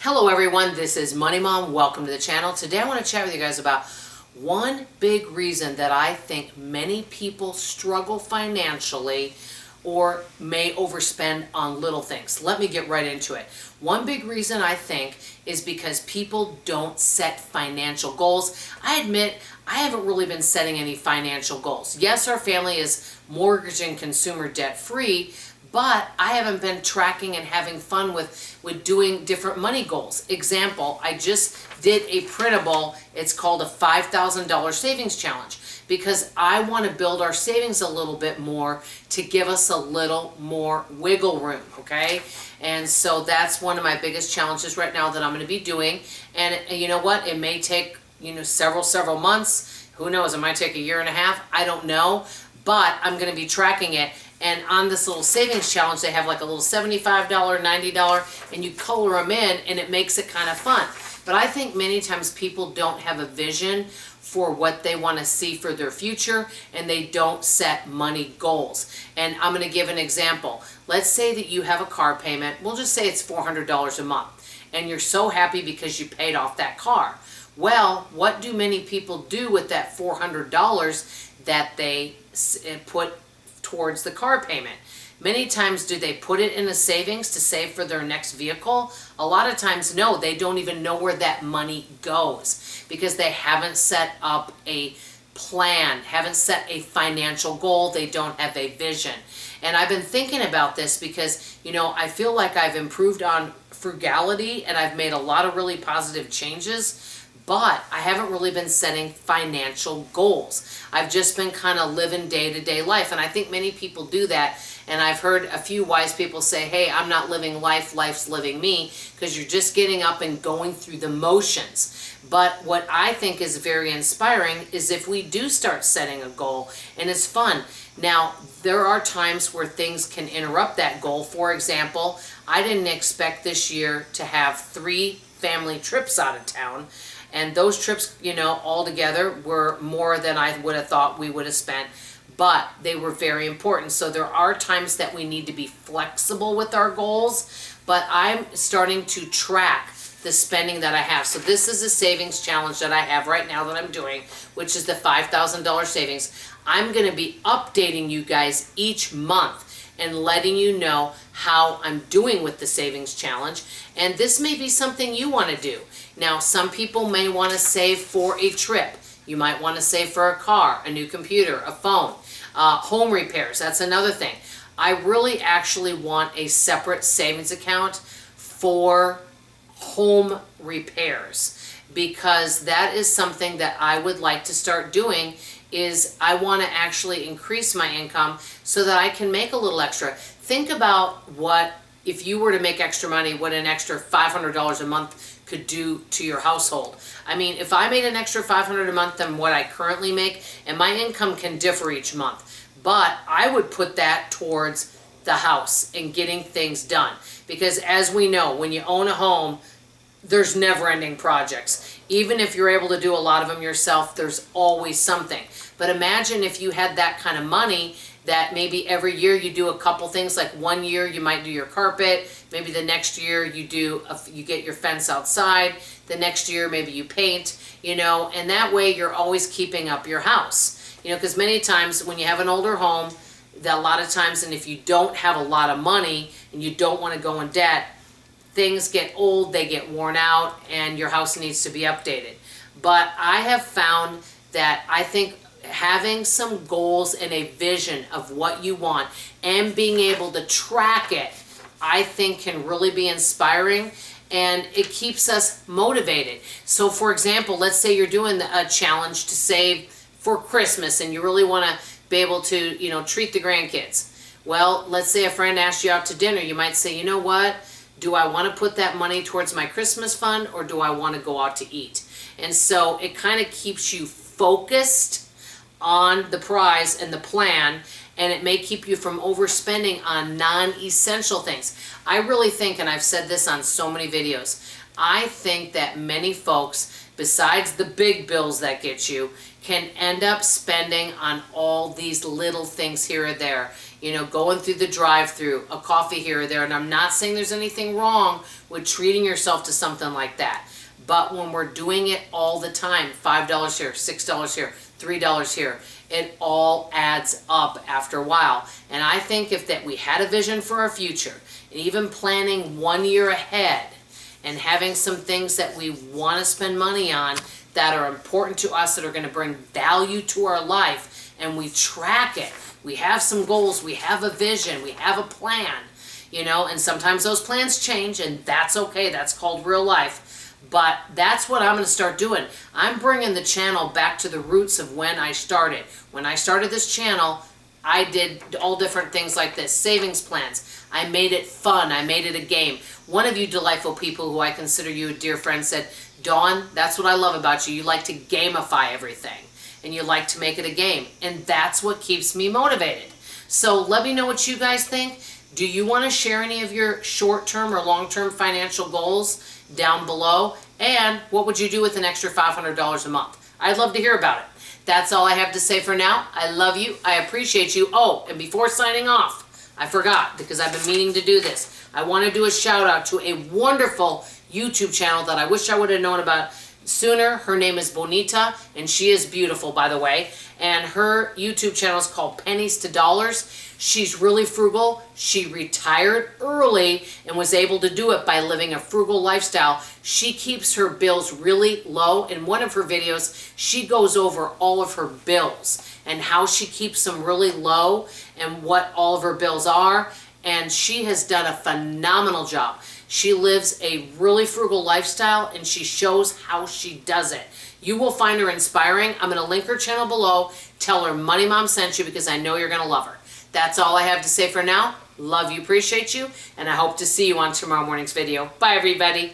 Hello everyone, this is Money Mom. Welcome to the channel. Today I want to chat with you guys about one big reason that I think many people struggle financially or may overspend on little things. Let me get right into it. One big reason I think is because people don't set financial goals. I admit I haven't really been setting any financial goals. Yes, our family is mortgage and consumer debt free, but I haven't been tracking and having fun with doing different money goals. Example, I just did a printable, it's called a $5,000 savings challenge, because I want to build our savings a little bit more to give us a little more wiggle room, okay? And so that's one of my biggest challenges right now that I'm going to be doing. And you know what? It may take, several months. Who knows? It might take a year and a half. I don't know. But I'm going to be tracking it. And on this little savings challenge, they have like a little $75, $90, and you color them in, and it makes it kind of fun. But I think many times people don't have a vision for what they want to see for their future, and they don't set money goals. And I'm going to give an example. Let's say that you have a car payment. We'll just say it's $400 a month, and you're so happy because you paid off that car. Well, what do many people do with that $400 that they put towards the car payment? Many times, do they put it in a savings to save for their next vehicle? A lot of times, no, they don't even know where that money goes because they haven't set up a plan, haven't set a financial goal, they don't have a vision. And I've been thinking about this because, I feel like I've improved on frugality and I've made a lot of really positive changes, but I haven't really been setting financial goals. I've just been kind of living day-to-day life, and I think many people do that. And I've heard a few wise people say, hey, I'm not living life, life's living me, because you're just getting up and going through the motions. But what I think is very inspiring is if we do start setting a goal, and it's fun. Now, there are times where things can interrupt that goal. For example, I didn't expect this year to have 3 family trips out of town. And those trips, all together were more than I would have thought we would have spent, but they were very important. So there are times that we need to be flexible with our goals, but I'm starting to track the spending that I have. So this is a savings challenge that I have right now that I'm doing, which is the $5,000 savings. I'm going to be updating you guys each month and letting you know how I'm doing with the savings challenge. And this may be something you want to do. Now, some people may want to save for a trip. You might want to save for a car, a new computer, a phone, home repairs. That's another thing. I really actually want a separate savings account for home repairs, because that is something that I would like to start doing. Is I want to actually increase my income so that I can make a little extra. Think about what, if you were to make extra money, what an extra $500 a month could do to your household. I mean, if I made an extra $500 a month than what I currently make, and my income can differ each month, but I would put that towards the house and getting things done. Because as we know, when you own a home, there's never-ending projects. Even if you're able to do a lot of them yourself, there's always something. But imagine if you had that kind of money that maybe every year you do a couple things. Like one year you might do your carpet, maybe the next year you get your fence outside, the next year maybe you paint, and that way you're always keeping up your house. Because many times when you have an older home, that a lot of times, and if you don't have a lot of money and you don't want to go in debt, things get old, they get worn out, and your house needs to be updated. But I have found that I think having some goals and a vision of what you want and being able to track it, I think can really be inspiring, and it keeps us motivated. So for example, let's say you're doing a challenge to save for Christmas and you really want to be able to, treat the grandkids. Well, let's say a friend asked you out to dinner. You might say, you know what? Do I want to put that money towards my Christmas fund, or do I want to go out to eat? And so it kind of keeps you focused on the prize and the plan, and it may keep you from overspending on non-essential things. I really think, and I've said this on so many videos, I think that many folks, besides the big bills that get you, can end up spending on all these little things here or there. going through the drive-through, a coffee here or there. And I'm not saying there's anything wrong with treating yourself to something like that. But when we're doing it all the time, $5 here, $6 here, $3 here, it all adds up after a while. And I think if that we had a vision for our future, and even planning 1 year ahead, and having some things that we want to spend money on that are important to us, that are going to bring value to our life, and we track it. We have some goals, we have a vision, we have a plan, and sometimes those plans change, and that's okay. That's called real life. But that's what I'm going to start doing. I'm bringing the channel back to the roots of when I started. When I started this channel, I did all different things like this. Savings plans. I made it fun. I made it a game. One of you delightful people who I consider you a dear friend said, Dawn, that's what I love about you. You like to gamify everything. And you like to make it a game. And that's what keeps me motivated. So let me know what you guys think. Do you want to share any of your short-term or long-term financial goals down below? And what would you do with an extra $500 a month? I'd love to hear about it. That's all I have to say for now. I love you. I appreciate you. Oh, and before signing off, I forgot, because I've been meaning to do this. I want to do a shout out to a wonderful YouTube channel that I wish I would have known about sooner. Her name is Bonita, and she is beautiful, by the way. And her YouTube channel is called Pennies to Dollars. She's really frugal. She retired early and was able to do it by living a frugal lifestyle. She keeps her bills really low. In one of her videos, she goes over all of her bills and how she keeps them really low and what all of her bills are. And she has done a phenomenal job. She lives a really frugal lifestyle, and she shows how she does it. You will find her inspiring. I'm going to link her channel below. Tell her Money Mom sent you, because I know you're going to love her. That's all I have to say for now. Love you, appreciate you, and I hope to see you on tomorrow morning's video. Bye, everybody.